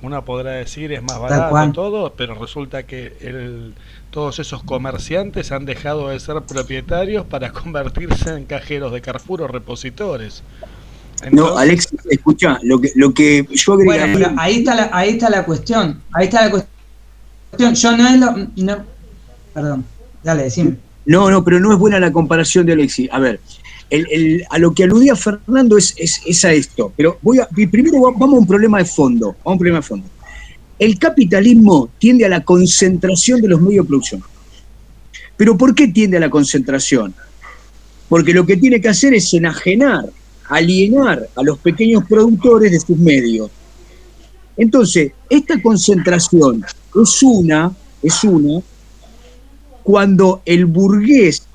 Uno podrá decir es más barato todo, pero resulta que todos esos comerciantes han dejado de ser propietarios para convertirse en cajeros de Carrefour o repositores. Entonces, no, Alex, escucha, lo que yo agregaría... Bueno, ahí está la cuestión. Ahí está la cuestión. Yo no es lo... No, perdón, dale, decime. No, pero no es buena la comparación de Alexis. A ver, a lo que aludía Fernando es a esto. Pero primero vamos a un problema de fondo. El capitalismo tiende a la concentración de los medios de producción. ¿Pero por qué tiende a la concentración? Porque lo que tiene que hacer es alienar a los pequeños productores de sus medios. Entonces, esta concentración es una cuando el burgués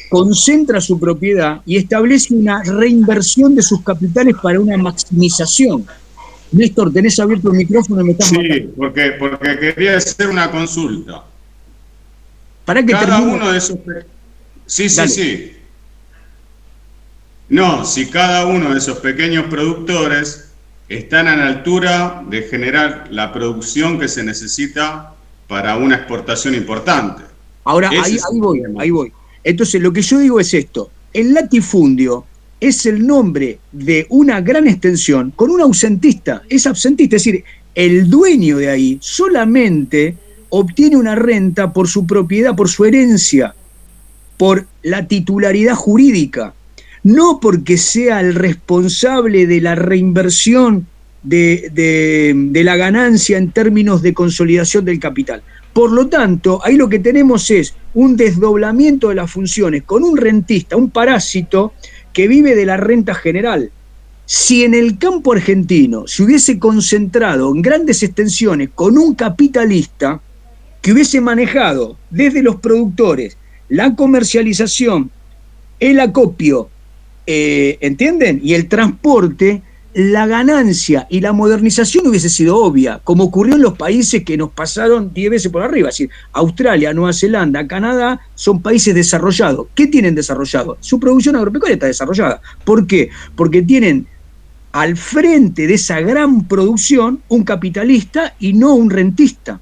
concentra su propiedad y establece una reinversión de sus capitales para una maximización. Néstor, tenés abierto el micrófono y me estás matando. Sí, porque quería hacer una consulta. Para que cada termine. uno de esos... Sí. Dale. No, si cada uno de esos pequeños productores están a la altura de generar la producción que se necesita para una exportación importante. Ahora, ahí voy. Entonces, lo que yo digo es esto. El latifundio es el nombre de una gran extensión con un ausentista, es absentista, es decir, el dueño de ahí solamente obtiene una renta por su propiedad, por su herencia, por la titularidad jurídica, no porque sea el responsable de la reinversión de la ganancia en términos de consolidación del capital. Por lo tanto, ahí lo que tenemos es un desdoblamiento de las funciones con un rentista, un parásito que vive de la renta general. Si en el campo argentino se hubiese concentrado en grandes extensiones con un capitalista que hubiese manejado desde los productores la comercialización, el acopio, ¿entienden? Y el transporte, la ganancia y la modernización hubiese sido obvia, como ocurrió en los países que nos pasaron 10 veces por arriba. Es decir, Australia, Nueva Zelanda, Canadá son países desarrollados. ¿Qué tienen desarrollado? Su producción agropecuaria está desarrollada. ¿Por qué? Porque tienen al frente de esa gran producción un capitalista y no un rentista.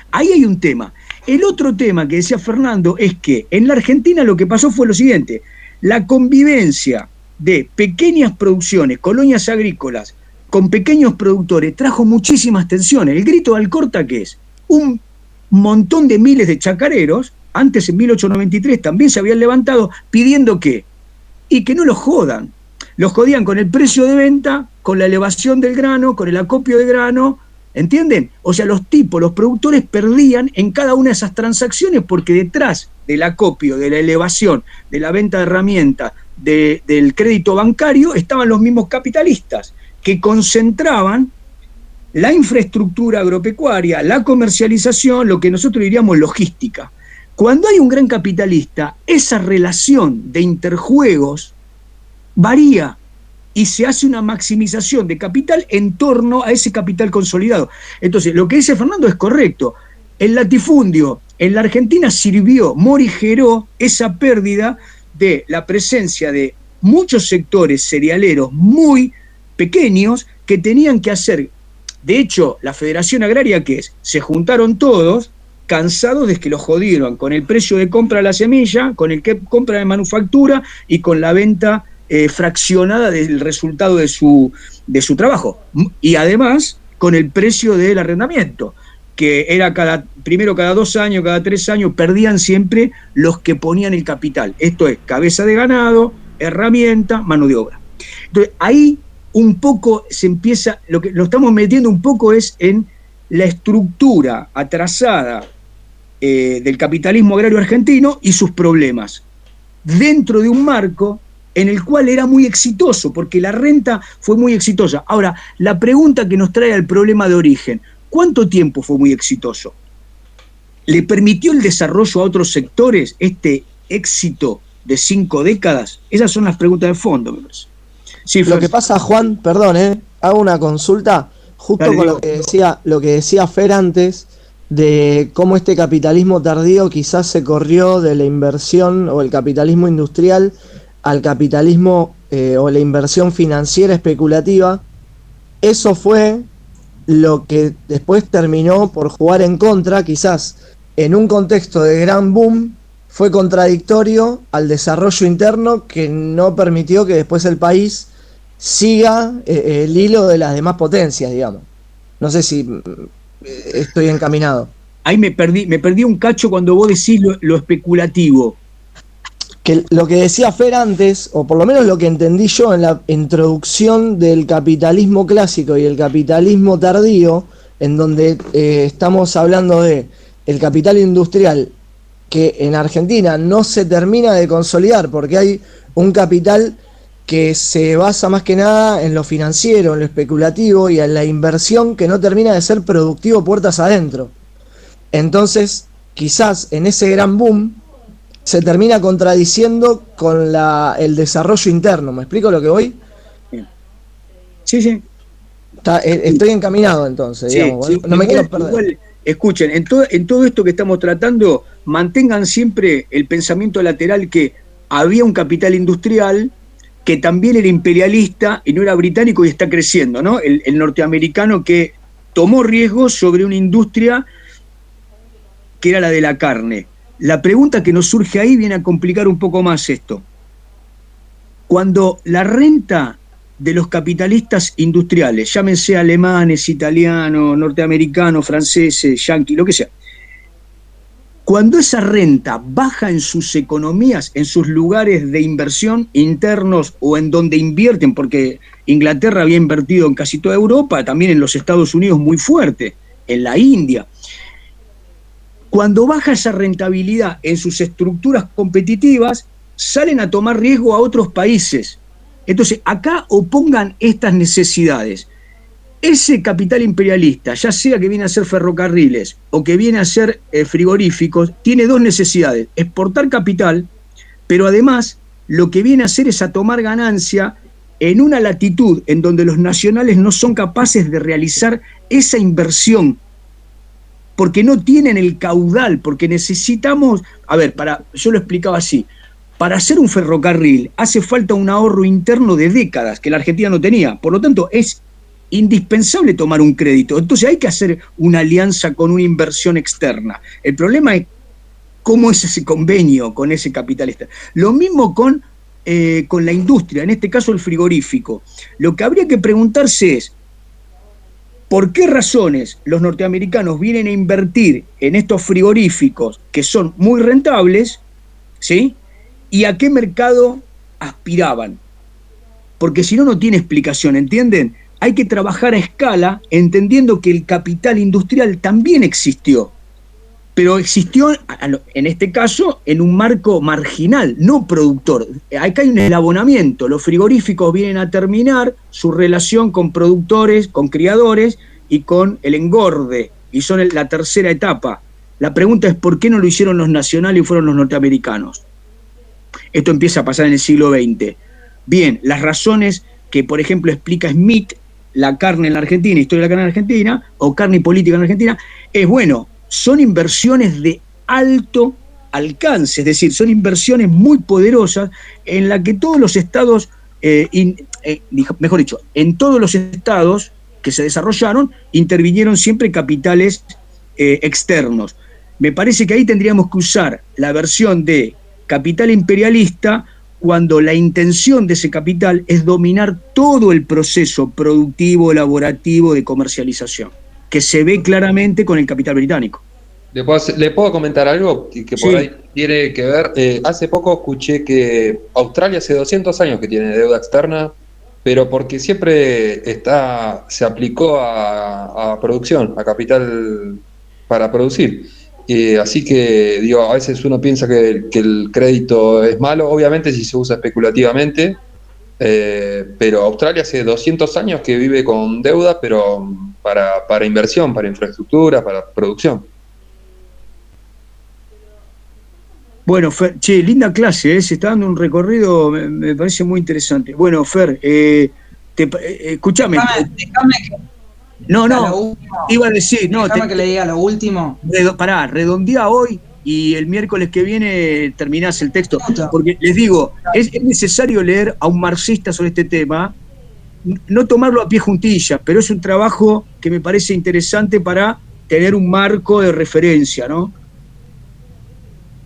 Ahí hay un tema. El otro tema que decía Fernando es que en la Argentina lo que pasó fue lo siguiente: la convivencia de pequeñas producciones, colonias agrícolas, con pequeños productores, trajo muchísimas tensiones. El grito de Alcorta, ¿qué es? Un montón de miles de chacareros, antes en 1893 también se habían levantado pidiendo ¿qué? Y que no los jodan. Los jodían con el precio de venta, con la elevación del grano, con el acopio de grano, ¿entienden? O sea, los productores perdían en cada una de esas transacciones porque detrás del acopio, de la elevación, de la venta de herramientas, del crédito bancario, estaban los mismos capitalistas que concentraban la infraestructura agropecuaria, la comercialización, lo que nosotros diríamos logística. Cuando hay un gran capitalista, esa relación de interjuegos varía y se hace una maximización de capital en torno a ese capital consolidado. Entonces, lo que dice Fernando es correcto. El latifundio en la Argentina morigeró esa pérdida de la presencia de muchos sectores cerealeros muy pequeños que tenían que hacer. De hecho, la Federación Agraria, ¿qué es? Se juntaron todos, cansados de que los jodieron con el precio de compra de la semilla, con el que compra de manufactura y con la venta fraccionada del resultado de su trabajo. Y además, con el precio del arrendamiento, que era primero cada 2 años, cada 3 años, perdían siempre los que ponían el capital. Esto es cabeza de ganado, herramienta, mano de obra. Entonces, ahí un poco se empieza, lo que lo estamos metiendo un poco es en la estructura atrasada del capitalismo agrario argentino y sus problemas, dentro de un marco en el cual era muy exitoso, porque la renta fue muy exitosa. Ahora, la pregunta que nos trae al problema de origen: ¿cuánto tiempo fue muy exitoso? ¿Le permitió el desarrollo a otros sectores este éxito de 5 décadas? Esas son las preguntas de fondo, me parece. Sí, lo que pasa, Juan, perdón, hago una consulta justo dale, con lo que decía Fer antes, de cómo este capitalismo tardío quizás se corrió de la inversión o el capitalismo industrial al capitalismo o la inversión financiera especulativa. Eso fue lo que después terminó por jugar en contra, quizás en un contexto de gran boom, fue contradictorio al desarrollo interno que no permitió que después el país siga el hilo de las demás potencias, digamos. No sé si estoy encaminado. Ahí me perdí un cacho cuando vos decís lo especulativo. Que lo que decía Fer antes, o por lo menos lo que entendí yo en la introducción del capitalismo clásico y el capitalismo tardío, en donde estamos hablando de el capital industrial, que en Argentina no se termina de consolidar, porque hay un capital que se basa más que nada en lo financiero, en lo especulativo y en la inversión, que no termina de ser productivo puertas adentro. Entonces, quizás en ese gran boom se termina contradiciendo con el desarrollo interno. ¿Me explico lo que voy? Sí. Estoy encaminado entonces, sí, digamos. Sí, no me quiero perder. Igual, escuchen, en todo esto que estamos tratando, mantengan siempre el pensamiento lateral que había un capital industrial que también era imperialista y no era británico y está creciendo, ¿no? El norteamericano que tomó riesgos sobre una industria que era la de la carne. La pregunta que nos surge ahí viene a complicar un poco más esto. Cuando la renta de los capitalistas industriales, llámense alemanes, italianos, norteamericanos, franceses, yanquis, lo que sea, cuando esa renta baja en sus economías, en sus lugares de inversión internos o en donde invierten, porque Inglaterra había invertido en casi toda Europa, también en los Estados Unidos muy fuerte, en la India. Cuando baja esa rentabilidad en sus estructuras competitivas, salen a tomar riesgo a otros países. Entonces, acá opongan estas necesidades. Ese capital imperialista, ya sea que viene a ser ferrocarriles o que viene a ser frigoríficos, tiene dos necesidades: exportar capital, pero además lo que viene a hacer es a tomar ganancia en una latitud en donde los nacionales no son capaces de realizar esa inversión, porque no tienen el caudal, porque necesitamos, yo lo explicaba así, para hacer un ferrocarril hace falta un ahorro interno de décadas que la Argentina no tenía, por lo tanto es indispensable tomar un crédito. Entonces hay que hacer una alianza con una inversión externa. El problema es cómo es ese convenio con ese capitalista. Lo mismo con la industria, en este caso el frigorífico. Lo que habría que preguntarse es, ¿por qué razones los norteamericanos vienen a invertir en estos frigoríficos que son muy rentables, ¿sí? ¿Y a qué mercado aspiraban? Porque si no, no tiene explicación, ¿entienden? Hay que trabajar a escala entendiendo que el capital industrial también existió, pero existió, en este caso, en un marco marginal, no productor. Acá hay un eslabonamiento. Los frigoríficos vienen a terminar su relación con productores, con criadores y con el engorde, y son la tercera etapa. La pregunta es ¿por qué no lo hicieron los nacionales y fueron los norteamericanos? Esto empieza a pasar en el siglo XX. Bien, las razones que, por ejemplo, explica Smith, la carne en la Argentina, historia de la carne en la Argentina, o carne y política en la Argentina, es bueno, son inversiones de alto alcance, es decir, son inversiones muy poderosas en la que todos los estados, mejor dicho, en todos los estados que se desarrollaron, intervinieron siempre capitales externos. Me parece que ahí tendríamos que usar la versión de capital imperialista cuando la intención de ese capital es dominar todo el proceso productivo, elaborativo, de comercialización, que se ve claramente con el capital británico. ¿Le puedo comentar algo que por Sí. ahí tiene que ver? Hace poco escuché que Australia hace 200 años que tiene deuda externa, pero porque siempre se aplicó a producción, a capital para producir. Así que, digo, a veces uno piensa que el crédito es malo, obviamente si se usa especulativamente, pero Australia hace 200 años que vive con deuda, pero para inversión, para infraestructura, para producción. Bueno, Fer, che, linda clase, se está dando un recorrido, me parece muy interesante. Bueno, Fer, escúchame. Déjame que No, diga lo último. iba a decir, no, Déjame que le diga lo último. Pará, redondea hoy y el miércoles que viene terminás el texto. Porque les digo, es necesario leer a un marxista sobre este tema, no tomarlo a pie juntillas, pero es un trabajo que me parece interesante para tener un marco de referencia, ¿no?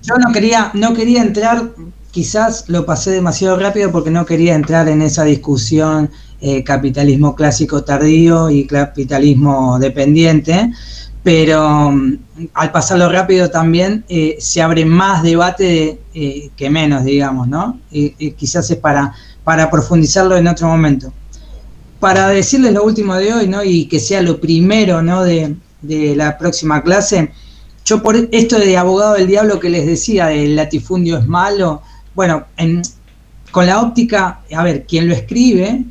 Yo no quería entrar, quizás lo pasé demasiado rápido porque no quería entrar en esa discusión capitalismo clásico tardío y capitalismo dependiente, pero al pasarlo rápido también se abre más debate que menos, digamos, ¿no? Y quizás es para profundizarlo en otro momento. Para decirles lo último de hoy, ¿no? Y que sea lo primero, ¿no? de la próxima clase. Yo por esto de abogado del diablo que les decía, el latifundio es malo, bueno, con la óptica, a ver, quien lo escribe,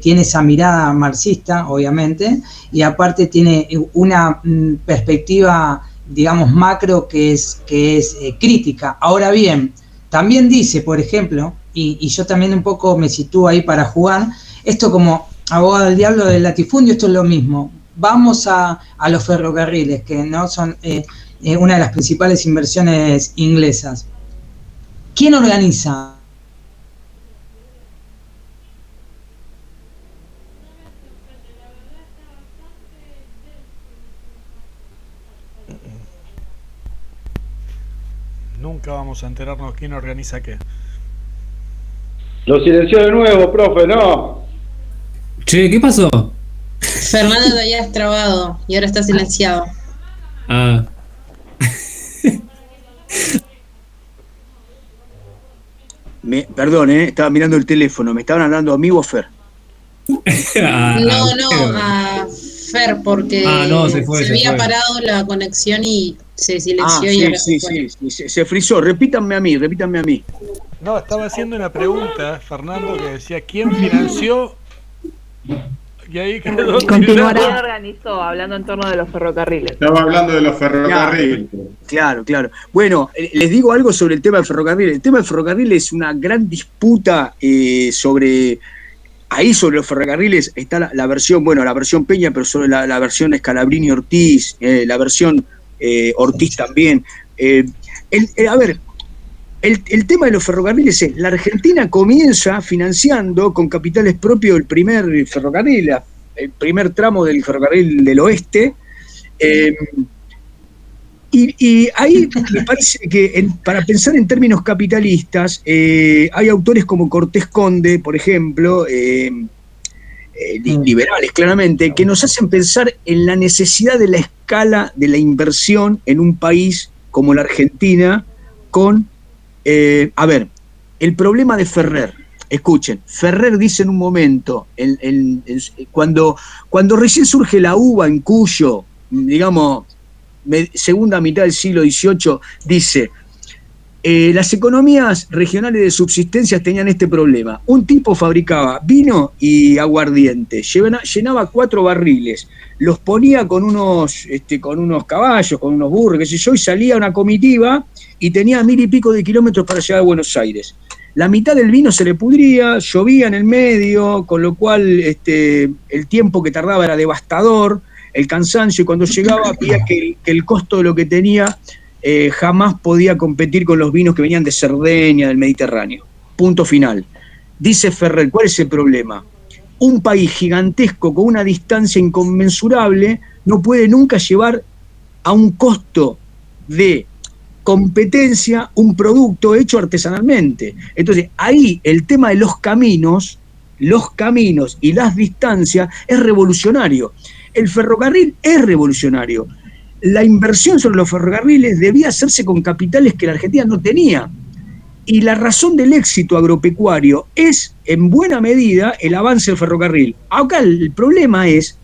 tiene esa mirada marxista, obviamente, y aparte tiene una perspectiva, digamos, macro que es crítica. Ahora bien, también dice, por ejemplo, y yo también un poco me sitúo ahí para jugar, esto como abogado del diablo del latifundio, esto es lo mismo. Vamos a los ferrocarriles, que no son una de las principales inversiones inglesas. ¿Quién organiza? Nunca vamos a enterarnos quién organiza qué. Lo silenció de nuevo, profe, no. Che, ¿qué pasó? Fernando te habías trabado y ahora está silenciado. Ah. Perdón, estaba mirando el teléfono. ¿Me estaban hablando a mí o a Fer? A Fer, porque no, se había parado la conexión y se silenció y ahora sí, se frizó. Repítanme a mí. No, estaba haciendo una pregunta, Fernando, que decía, ¿quién financió? Y ahí quedó. ¿Quién organizó? Hablando en torno de los ferrocarriles. Estaba hablando de los ferrocarriles. Claro. Bueno, les digo algo sobre el tema del ferrocarril. El tema del ferrocarril es una gran disputa sobre los ferrocarriles. Está la versión Peña, pero sobre la versión Scalabrini-Ortiz, la versión Ortiz también. El tema de los ferrocarriles es, la Argentina comienza financiando con capitales propios el primer ferrocarril, el primer tramo del ferrocarril del oeste, y ahí me parece que para pensar en términos capitalistas, hay autores como Cortés Conde, por ejemplo, liberales claramente, que nos hacen pensar en la necesidad de la escala de la inversión en un país como la Argentina con... el problema de Ferrer, escuchen, Ferrer dice en un momento, cuando recién surge la uva en Cuyo, digamos, segunda mitad del siglo XVIII, dice, las economías regionales de subsistencia tenían este problema. Un tipo fabricaba vino y aguardiente, llenaba 4 barriles, los ponía con unos caballos, con unos burros, qué sé yo, y salía una comitiva y tenía 1000 y pico de kilómetros para llegar a Buenos Aires. La mitad del vino se le pudría, llovía en el medio, con lo cual el tiempo que tardaba era devastador, el cansancio, y cuando llegaba veía que el costo de lo que tenía jamás podía competir con los vinos que venían de Cerdeña, del Mediterráneo. Punto final. Dice Ferrer, ¿cuál es el problema? Un país gigantesco con una distancia inconmensurable no puede nunca llevar a un costo de competencia un producto hecho artesanalmente. Entonces, ahí el tema de los caminos y las distancias es revolucionario. El ferrocarril es revolucionario. La inversión sobre los ferrocarriles debía hacerse con capitales que la Argentina no tenía. Y la razón del éxito agropecuario es, en buena medida, el avance del ferrocarril. Acá el problema es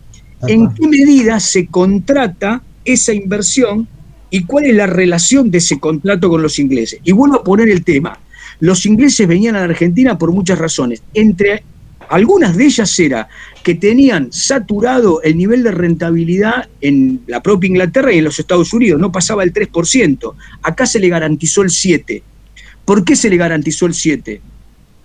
en qué medida se contrata esa inversión y cuál es la relación de ese contrato con los ingleses. Y vuelvo a poner el tema. Los ingleses venían a la Argentina por muchas razones. Entre algunas de ellas era que tenían saturado el nivel de rentabilidad en la propia Inglaterra y en los Estados Unidos. No pasaba el 3%. Acá se le garantizó el 7%. ¿Por qué se le garantizó el 7%?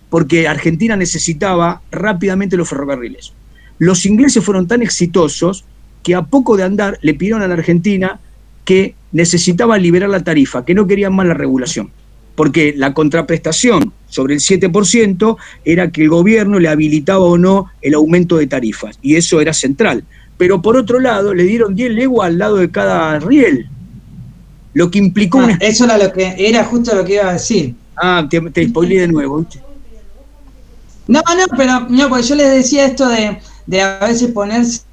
Porque Argentina necesitaba rápidamente los ferrocarriles. Los ingleses fueron tan exitosos que a poco de andar le pidieron a la Argentina que necesitaba liberar la tarifa, que no querían más la regulación. Porque la contraprestación sobre el 7% era que el gobierno le habilitaba o no el aumento de tarifas, y eso era central. Pero por otro lado, le dieron 10 leguas al lado de cada riel, lo que implicó... Eso era justo lo que iba a decir. Te spoileé de nuevo, ¿viste? No, porque yo les decía esto de a veces ponerse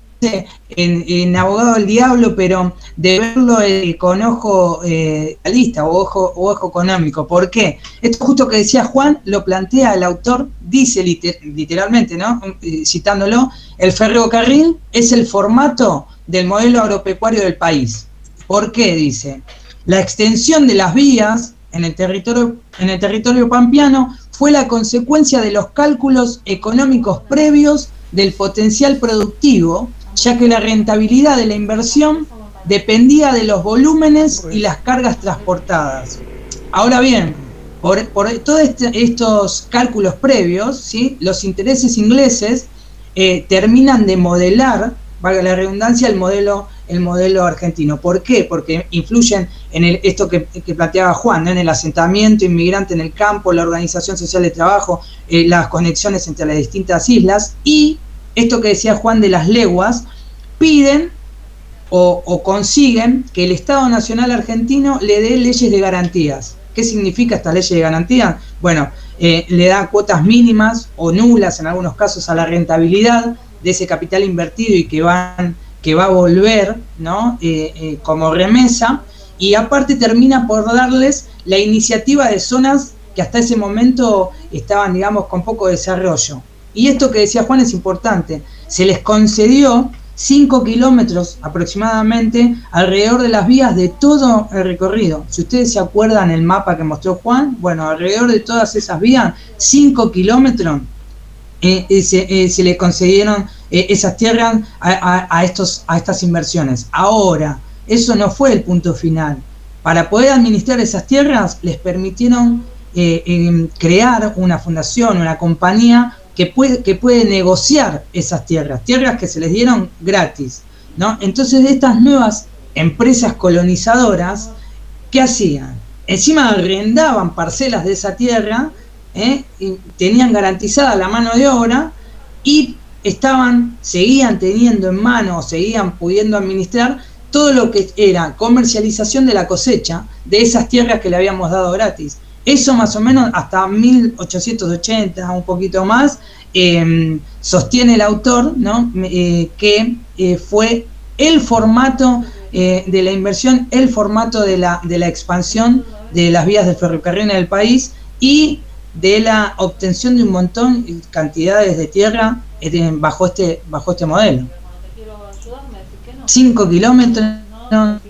en abogado del diablo, pero de verlo con ojo realista o ojo económico. ¿Por qué? Esto justo que decía Juan, lo plantea el autor, dice literalmente, ¿no? Citándolo, el ferrocarril es el formato del modelo agropecuario del país. ¿Por qué? Dice, la extensión de las vías en el territorio pampeano fue la consecuencia de los cálculos económicos previos del potencial productivo, ya que la rentabilidad de la inversión dependía de los volúmenes y las cargas transportadas. Ahora bien, por todos estos cálculos previos, ¿sí?, los intereses ingleses terminan de modelar, valga la redundancia, el modelo argentino. ¿Por qué? Porque influyen en esto que planteaba Juan, ¿no?, en el asentamiento inmigrante en el campo, la organización social de trabajo, las conexiones entre las distintas islas, y esto que decía Juan de las leguas, piden o consiguen que el Estado Nacional argentino le dé leyes de garantías. ¿Qué significa esta ley de garantías? Bueno, le da cuotas mínimas o nulas en algunos casos a la rentabilidad de ese capital invertido y que va a volver, ¿no? Como remesa, y aparte termina por darles la iniciativa de zonas que hasta ese momento estaban, digamos, con poco desarrollo. Y esto que decía Juan es importante, se les concedió 5 kilómetros aproximadamente alrededor de las vías de todo el recorrido. Si ustedes se acuerdan el mapa que mostró Juan, bueno, alrededor de todas esas vías, 5 kilómetros, se le concedieron esas tierras a estas inversiones. Ahora, eso no fue el punto final. Para poder administrar esas tierras, les permitieron crear una fundación, una compañía que puede negociar esas tierras que se les dieron gratis, ¿no? Entonces, estas nuevas empresas colonizadoras, ¿qué hacían? Encima arrendaban parcelas de esa tierra, y tenían garantizada la mano de obra y seguían teniendo en mano, seguían pudiendo administrar todo lo que era comercialización de la cosecha de esas tierras que le habíamos dado gratis. Eso más o menos hasta 1880, un poquito más, sostiene el autor, ¿no? Que fue el formato de la inversión, el formato de la expansión de las vías del ferrocarril en el país y de la obtención de un montón de cantidades de tierra bajo este modelo. 5 kilómetros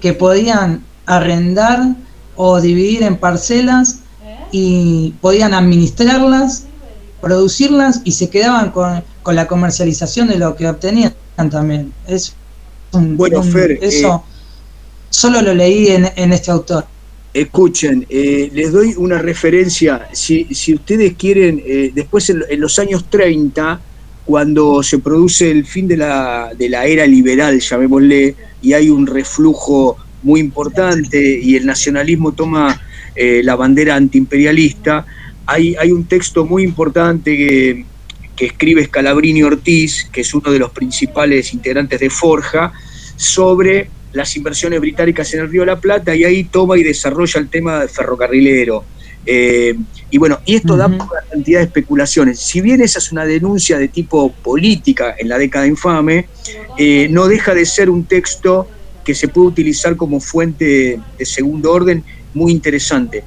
que podían arrendar o dividir en parcelas y podían administrarlas, producirlas y se quedaban con la comercialización de lo que obtenían también. Fer, eso solo lo leí en este autor. Escuchen, les doy una referencia. Si ustedes quieren, después en los años 30, cuando se produce el fin de la era liberal, llamémosle, y hay un reflujo muy importante y el nacionalismo toma la bandera antiimperialista, hay un texto muy importante que escribe Scalabrini Ortiz, que es uno de los principales integrantes de Forja, sobre las inversiones británicas en el Río de la Plata, y ahí toma y desarrolla el tema ferrocarrilero. Y bueno, y esto da por una cantidad de especulaciones. Si bien esa es una denuncia de tipo política en la década infame, no deja de ser un texto que se puede utilizar como fuente de segundo orden, muy interesante.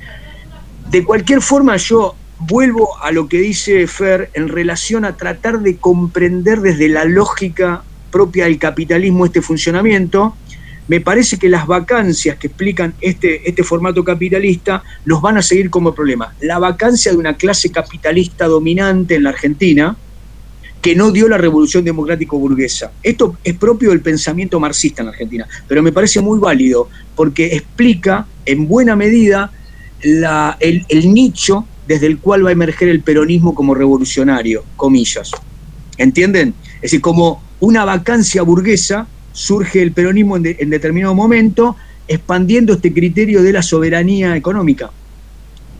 De cualquier forma, yo vuelvo a lo que dice Fer en relación a tratar de comprender desde la lógica propia del capitalismo este funcionamiento. Me parece que las vacancias que explican este formato capitalista nos van a seguir como problema. La vacancia de una clase capitalista dominante en la Argentina que no dio la revolución democrático-burguesa. Esto es propio del pensamiento marxista en la Argentina, pero me parece muy válido porque explica en buena medida el nicho desde el cual va a emerger el peronismo como revolucionario, comillas. ¿Entienden? Es decir, como una vacancia burguesa, surge el peronismo en determinado momento, expandiendo este criterio de la soberanía económica.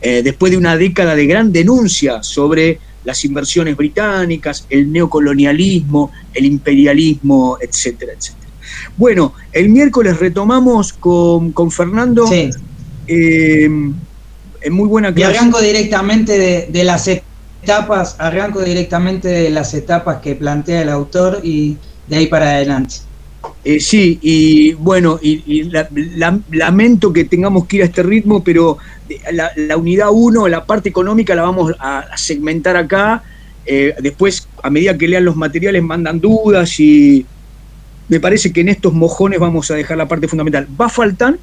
Después de una década de gran denuncia sobre las inversiones británicas, el neocolonialismo, el imperialismo, etcétera, etcétera. Bueno, el miércoles retomamos con Fernando. Sí. En muy buena clase. Y arranco directamente de las etapas que plantea el autor y de ahí para adelante. Sí, y bueno, lamento que tengamos que ir a este ritmo, pero la unidad 1, la parte económica, la vamos a segmentar acá. Después, a medida que lean los materiales, mandan dudas y me parece que en estos mojones vamos a dejar la parte fundamental. Va a faltar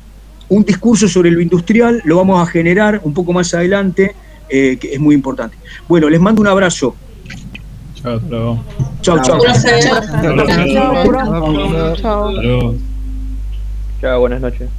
un discurso sobre lo industrial, lo vamos a generar un poco más adelante, que es muy importante. Bueno, les mando un abrazo. Chao, chao. Chao, chao. Chao, buenas noches.